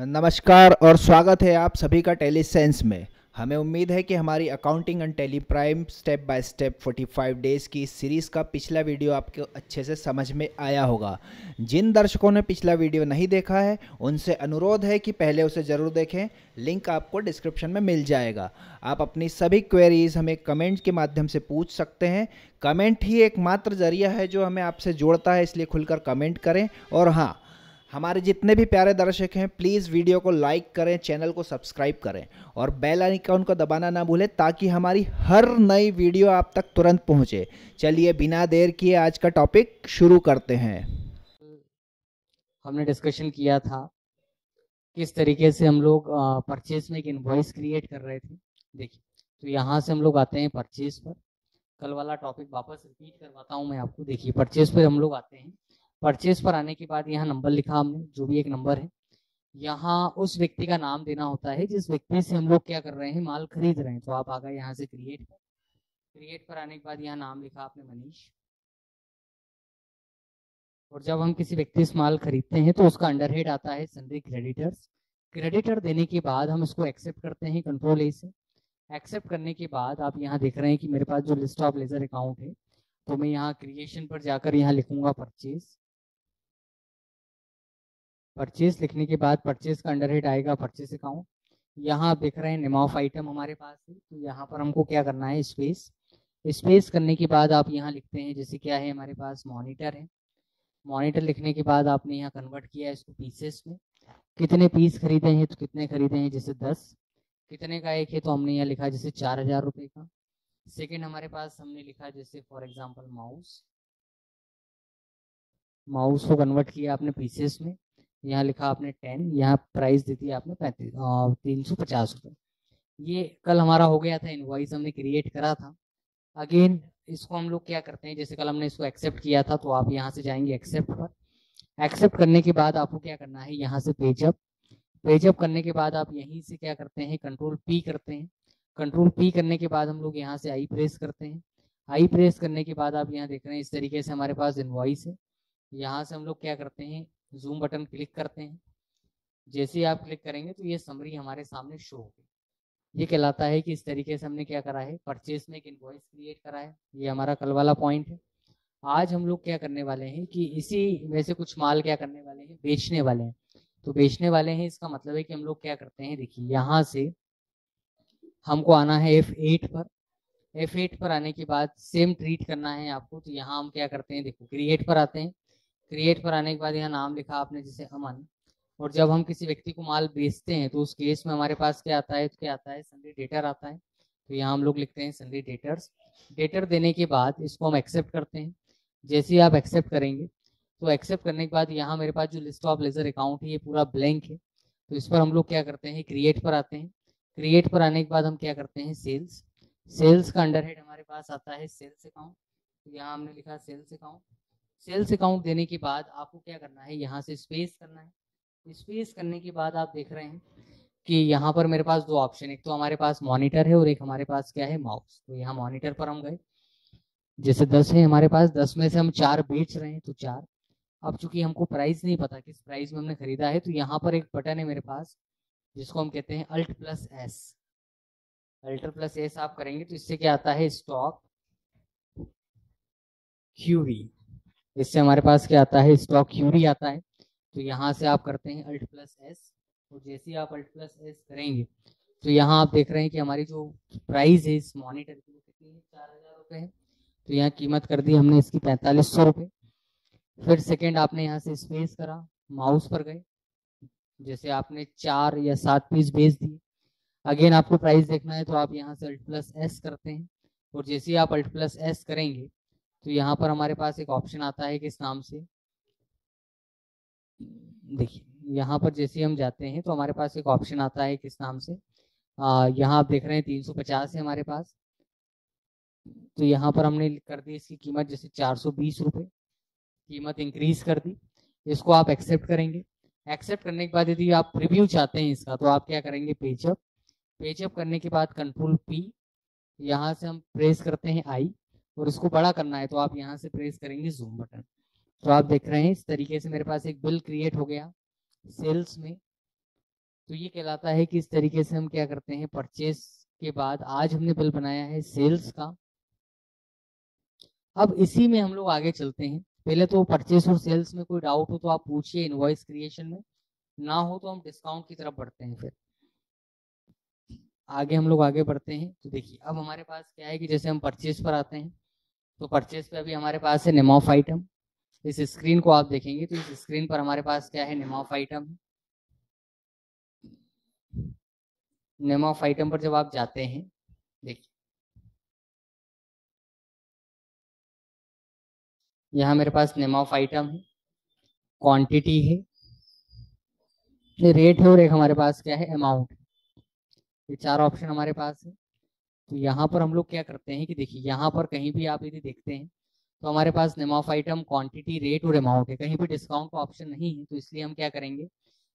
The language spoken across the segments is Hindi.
नमस्कार और स्वागत है आप सभी का टेलीसेंस में। हमें उम्मीद है कि हमारी accounting and Tally Prime step by step 45 days की सीरीज़ का पिछला वीडियो आपको अच्छे से समझ में आया होगा। जिन दर्शकों ने पिछला वीडियो नहीं देखा है उनसे अनुरोध है कि पहले उसे ज़रूर देखें। लिंक आपको डिस्क्रिप्शन में मिल जाएगा। आप अपनी सभी क्वेरीज हमें कमेंट के माध्यम से पूछ सकते हैं। कमेंट ही एकमात्र जरिया है जो हमें आपसे जोड़ता है, इसलिए खुलकर कमेंट करें। और हाँ, हमारे जितने भी प्यारे दर्शक हैं प्लीज़ वीडियो को लाइक करें, चैनल को सब्सक्राइब करें और बेल आइकन को दबाना ना भूलें ताकि हमारी हर नई वीडियो आप तक तुरंत पहुंचे। चलिए बिना देर किए आज का टॉपिक शुरू करते हैं। हमने डिस्कशन किया था किस तरीके से हम लोग परचेज में एक इनवॉइस क्रिएट कर रहे थे। देखिए, तो यहाँ से हम लोग आते हैं परचेज पर। कल वाला टॉपिक वापस रिपीट करवाता हूँ मैं आपको। देखिए, परचेज पर हम लोग आते हैं। परचेज पर आने के बाद यहाँ नंबर लिखा हमने, जो भी एक नंबर है। यहाँ उस व्यक्ति का नाम देना होता है जिस व्यक्ति से हम लोग क्या कर रहे हैं, माल खरीद रहे हैं। तो आप आ गए यहाँ से क्रिएट पर आने के बाद यहाँ नाम लिखा आपने मनीष। और जब हम किसी व्यक्ति से माल खरीदते हैं तो उसका अंडरहेड आता है सन्ड्री क्रेडिटर्स। क्रेडिटर देने के बाद हम इसको एक्सेप्ट करते हैं कंट्रोल ए से। एक्सेप्ट करने के बाद आप यहाँ देख रहे हैं कि मेरे पास जो लिस्ट ऑफ लेजर अकाउंट है, तो मैं यहाँ क्रिएशन पर जाकर यहाँ लिखूंगा परचेज। परचेज लिखने के बाद परचेज का अंडरहेड आएगा परचेज अकाउंट। यहाँ आप देख रहे हैं नेम ऑफ आइटम हमारे पास है, तो यहाँ पर हमको क्या करना है, स्पेस। स्पेस करने के बाद आप यहाँ लिखते हैं जैसे क्या है, हमारे पास मॉनिटर है। मॉनिटर लिखने के बाद आपने यहाँ कन्वर्ट किया इसको पीसेस में। कितने पीस खरीदे हैं, तो कितने खरीदे हैं, जैसे 10। कितने का एक है, तो हमने यहाँ लिखा जैसे 4,000 रुपये का। सेकंड हमारे पास हमने लिखा जैसे फॉर एग्जांपल माउस। माउस को कन्वर्ट किया आपने पीसेस में। यहाँ लिखा आपने 10। यहाँ प्राइस दी थी आपने 350 रुपये। ये कल हमारा हो गया था, इनवॉइस हमने क्रिएट करा था। अगेन इसको हम लोग क्या करते हैं, जैसे कल हमने इसको एक्सेप्ट किया था, तो आप यहाँ से जाएंगे एक्सेप्ट पर। एक्सेप्ट करने के बाद आपको क्या करना है, यहाँ से पेजअप। पेजअप करने के बाद आप यहीं से क्या करते हैं, कंट्रोल पी करते हैं। कंट्रोल पी करने के बाद हम लोग यहाँ से आई प्रेस करते हैं। आई प्रेस करने के बाद आप यहाँ देख रहे हैं इस तरीके से हमारे पास इनवॉइस है। यहाँ से हम लोग क्या करते हैं, जूम बटन क्लिक करते हैं। जैसे ही आप क्लिक करेंगे तो ये समरी हमारे सामने शो होगी। ये कहलाता है कि इस तरीके से हमने क्या करा है, परचेस में एक इनवॉइस क्रिएट करा है। ये हमारा कल वाला पॉइंट है। आज हम लोग क्या करने वाले हैं कि इसी में से कुछ माल क्या करने वाले हैं, बेचने वाले हैं। तो बेचने वाले हैं, इसका मतलब है कि हम लोग क्या करते हैं, देखिए यहाँ से हमको आना है F8 पर। F8 पर आने के बाद सेम ट्रीट करना है आपको। तो यहाँ हम क्या करते हैं, देखो क्रिएट पर आते हैं। क्रिएट पर आने के बाद यहाँ नाम लिखा आपने जैसे अमन। और जब हम किसी व्यक्ति को माल बेचते हैं तो उस केस में हमारे पास क्या आता है, तो क्या आता है, सन्ड्री डेटर आता है। तो यहाँ हम लोग लिखते हैं सन्ड्री डेटर्स। डेटर देने के बाद इसको हम एक्सेप्ट करते हैं। जैसे ही आप एक्सेप्ट करेंगे, तो एक्सेप्ट करने के बाद यहाँ मेरे पास जो लिस्ट ऑफ लेजर अकाउंट है ये पूरा ब्लैंक है। तो इस पर हम लोग क्या करते हैं, क्रिएट पर आते हैं। क्रिएट पर आने के बाद हम क्या करते हैं, सेल्स। सेल्स का अंडरहेड हमारे पास आता है सेल्स अकाउंट। तो यहाँ हमने लिखा सेल्स अकाउंट। सेल्स अकाउंट देने के बाद आपको क्या करना है, यहाँ से स्पेस करना है। स्पेस करने के बाद आप देख रहे हैं कि यहाँ पर मेरे पास दो ऑप्शन, एक तो हमारे पास मॉनिटर है और एक हमारे पास क्या है, माउस। तो यहाँ मॉनिटर पर हम गए। जैसे 10 है हमारे पास, 10 में से हम 4 बेच रहे हैं, तो 4। अब चूंकि हमको प्राइस नहीं पता किस प्राइस में हमने खरीदा है, तो यहाँ पर एक बटन है मेरे पास जिसको हम कहते हैं Alt+S। Alt+S आप करेंगे तो इससे क्या आता है, स्टॉक क्यूरी। इससे हमारे पास क्या आता है, स्टॉक क्यूरी आता है। तो यहाँ से आप करते हैं Alt+S। और जैसे ही आप Alt+S करेंगे तो यहाँ आप देख रहे हैं कि हमारी जो प्राइस है इस मॉनिटर की वो कितनी है, 4,000 रुपये है। तो यहाँ कीमत कर दी हमने इसकी 4,500 रुपये। फिर सेकेंड आपने यहाँ से स्पेस करा, माउस पर गए। जैसे आपने 4 या 7 पीस बेच दिए। अगेन आपको प्राइस देखना है तो आप यहाँ से Alt+S करते हैं। और जैसे ही आप Alt+S करेंगे तो यहाँ पर हमारे पास एक ऑप्शन आता है किस नाम से, देखिए यहाँ पर जैसे ही हम जाते हैं तो हमारे पास एक ऑप्शन आता है किस नाम से, यहाँ आप देख रहे हैं 350 है हमारे पास। तो यहाँ पर हमने कर दी इसकी कीमत जैसे 420 रुपये, कीमत इंक्रीज कर दी। इसको आप एक्सेप्ट करेंगे। एक्सेप्ट करने के बाद यदि आप प्रीव्यू चाहते हैं इसका, तो आप क्या करेंगे, पेजअप। पेजअप करने के बाद कंट्रोल पी, यहाँ से हम प्रेस करते हैं आई। और इसको बड़ा करना है तो आप यहाँ से प्रेस करेंगे जूम बटन। तो आप देख रहे हैं इस तरीके से मेरे पास एक बिल क्रिएट हो गया सेल्स में। तो ये कहलाता है कि इस तरीके से हम क्या करते हैं, परचेस के बाद आज हमने बिल बनाया है सेल्स का। अब इसी में हम लोग आगे चलते हैं। पहले तो परचेस और सेल्स में कोई डाउट हो तो आप पूछिए इनवॉइस क्रिएशन में, ना हो तो हम डिस्काउंट की तरफ बढ़ते हैं। फिर आगे हम लोग आगे बढ़ते हैं। तो देखिए अब हमारे पास क्या है कि जैसे हम परचेस पर आते हैं, तो परचेस पे अभी हमारे पास है नेम ऑफ आइटम। इस स्क्रीन को आप देखेंगे तो इस स्क्रीन पर हमारे पास क्या है, name of item. Name of item पर जब आप जाते हैं, देखिए यहाँ मेरे पास नेम ऑफ आइटम है, क्वांटिटी है, रेट है, और एक हमारे पास क्या है, अमाउंट। ये चार ऑप्शन हमारे पास है। तो यहाँ पर हम लोग क्या करते हैं कि देखिए यहाँ पर कहीं भी आप यदि देखते हैं तो हमारे पास name of item, quantity, rate और अमाउंट है, कहीं भी डिस्काउंट का ऑप्शन नहीं है। तो इसलिए हम क्या करेंगे,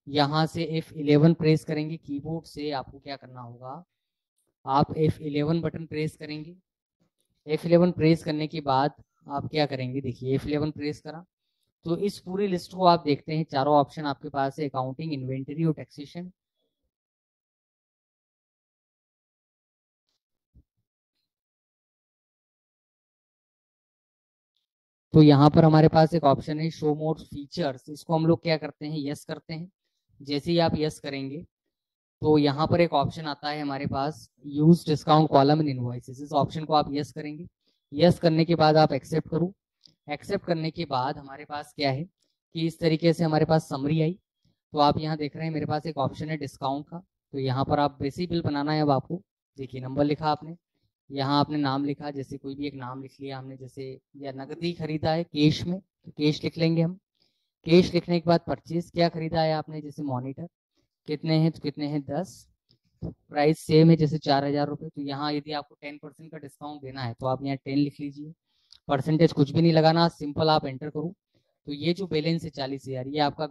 यहाँ से F11 प्रेस करेंगे कीबोर्ड से। आपको क्या करना होगा, आप F11 बटन प्रेस करेंगे। F11 प्रेस करने के बाद आप क्या करेंगे, देखिए F11 प्रेस करा तो इस पूरी लिस्ट को आप देखते हैं, चारों ऑप्शन आपके पास है, अकाउंटिंग, इन्वेंटरी और टैक्सेशन। तो यहाँ पर हमारे पास एक ऑप्शन है शो मोर फीचर्स, इसको हम लोग क्या करते हैं, यस करते हैं। जैसे ही आप यस करेंगे तो यहाँ पर एक ऑप्शन आता है हमारे पास, use discount column in invoices. इस ऑप्शन को आप यस करेंगे। यस करने के बाद आप एक्सेप्ट करो। एक्सेप्ट करने के बाद हमारे पास क्या है कि इस तरीके से हमारे पास समरी आई। तो आप यहाँ देख रहे हैं मेरे पास एक ऑप्शन है डिस्काउंट का। तो यहाँ पर आप बेसिक बिल बनाना है। अब आपको देखिए नंबर लिखा आपने, यहाँ आपने नाम लिखा, जैसे कोई भी एक नाम लिख लिया हमने, जैसे या नकदी खरीदा है कैश में तो कैश लिख लेंगे हम। कैश लिखने के बाद परचेज क्या खरीदा है आपने, जैसे मॉनिटर, कितने हैं तो कितने हैं 10, प्राइस सेम है जैसे 4,000 रुपये। तो यहाँ यदि आपको 10% का डिस्काउंट देना है तो आप यहाँ 10 लिख लीजिए। परसेंटेज कुछ भी नहीं लगाना, सिंपल आप एंटर करो। तो ये जो बैलेंस है 40,000, ये आपका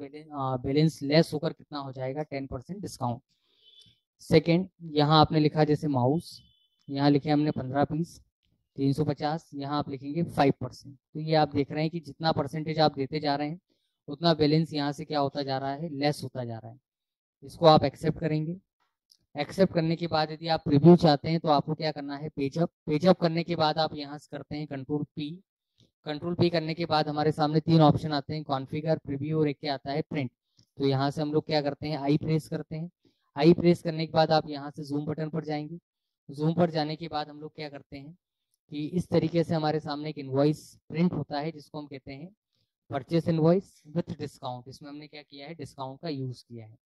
बैलेंस लेस होकर कितना हो जाएगा, 10% डिस्काउंट। सेकेंड, यहाँ आपने लिखा जैसे माउस, यहाँ लिखे हमने 15 पीस 350, यहाँ आप लिखेंगे 5%। तो ये आप देख रहे हैं कि जितना परसेंटेज आप देते जा रहे हैं उतना बैलेंस यहाँ से क्या होता जा रहा है, लेस होता जा रहा है। इसको आप एक्सेप्ट करेंगे। एक्सेप्ट करने के बाद यदि आप प्रीव्यू चाहते हैं तो आपको क्या करना है, पेजअप। पेजअप करने के बाद आप यहाँ से करते हैं कंट्रोल पी। कंट्रोल पी करने के बाद हमारे सामने तीन ऑप्शन आते हैं, कॉन्फ़िगर, प्रीव्यू और एक क्या आता है, प्रिंट। तो यहाँ से हम लोग क्या करते हैं, आई प्रेस करते हैं। आई प्रेस करने के बाद आप यहाँ से जूम बटन पर जाएंगे। जूम पर जाने के बाद हम लोग क्या करते हैं कि इस तरीके से हमारे सामने एक इनवॉइस प्रिंट होता है, जिसको हम कहते हैं परचेस इनवॉइस विथ डिस्काउंट। इसमें हमने क्या किया है, डिस्काउंट का यूज किया है।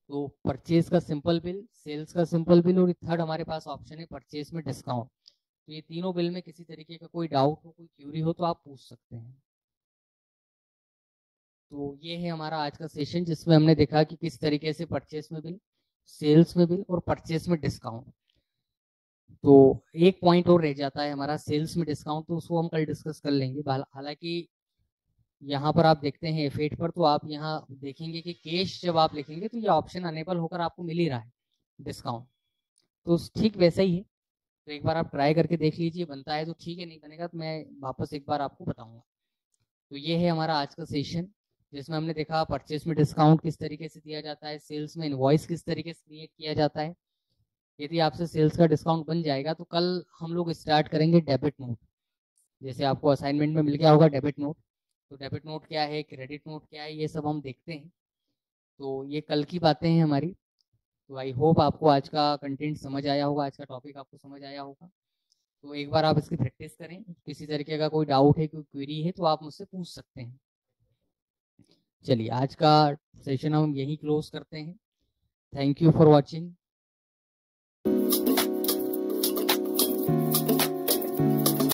तो परचेज का सिंपल बिल, सेल्स का सिंपल बिल, और थर्ड हमारे पास ऑप्शन है परचेज में डिस्काउंट। तो ये तीनों बिल में किसी तरीके का कोई डाउट हो, कोई क्यूरी हो तो आप पूछ सकते हैं। तो ये है हमारा आज का सेशन, जिसमें हमने देखा कि किस तरीके से परचेस में बिल, सेल्स में बिल और परचेस में डिस्काउंट। तो एक पॉइंट और रह जाता है हमारा सेल्स में डिस्काउंट, तो उसको हम कल डिस्कस कर लेंगे। हालांकि यहाँ पर आप देखते हैं F8 पर, तो आप यहाँ देखेंगे कि कैश जब आप लिखेंगे तो ये ऑप्शन अनेबल होकर आपको मिल ही रहा है डिस्काउंट। तो ठीक वैसा ही है। तो एक बार आप ट्राई करके देख लीजिए, बनता है तो ठीक है, नहीं बनेगा तो मैं वापस एक बार आपको बताऊंगा। तो ये है हमारा आज का सेशन, जिसमें हमने देखा परचेस में डिस्काउंट किस तरीके से दिया जाता है, सेल्स में इनवॉइस किस तरीके से क्रिएट किया जाता है। यदि आपसे सेल्स का डिस्काउंट बन जाएगा तो कल हम लोग स्टार्ट करेंगे डेबिट नोट। जैसे आपको असाइनमेंट में मिल गया होगा डेबिट नोट, तो डेबिट नोट क्या है, क्रेडिट नोट क्या है, ये सब हम देखते हैं। तो ये कल की बातें हैं हमारी। तो आई होप आपको आज का कंटेंट समझ आया होगा, आज का टॉपिक आपको समझ आया होगा। तो एक बार आप इसकी प्रैक्टिस करें। किसी तरीके का कोई डाउट है, कोई क्वेरी है तो आप मुझसे पूछ सकते हैं। चलिए आज का सेशन हम यही क्लोज करते हैं। Thank you for watching.